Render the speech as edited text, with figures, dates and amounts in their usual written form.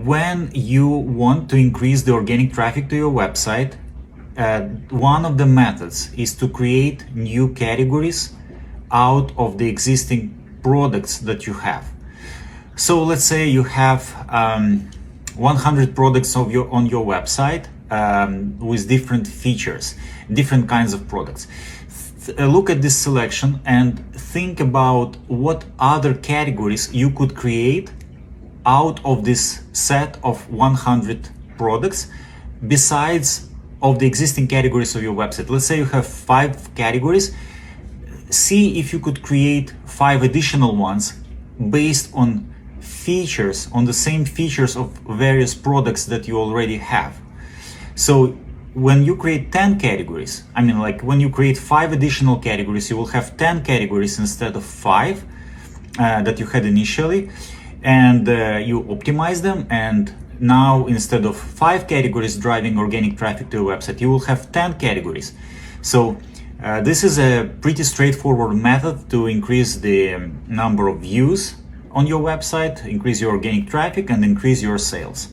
when you want to increase the organic traffic to your website, one of the methods is to create new categories out of the existing products that you have. So let's say you have 100 products on your website with different features, different kinds of products. Look at this selection and think about what other categories you could create out of this set of 100 products besides of the existing categories of your website. Let's say you have 5 categories. See if you could create 5 additional ones based on features, on the same features of various products that you already have. So when you create 10 categories, when you create 5 additional categories, you will have 10 categories instead of 5 that you had initially, and you optimize them, and now instead of 5 categories driving organic traffic to your website, you will have 10 categories. So this is a pretty straightforward method to increase the number of views on your website, increase your organic traffic, and increase your sales.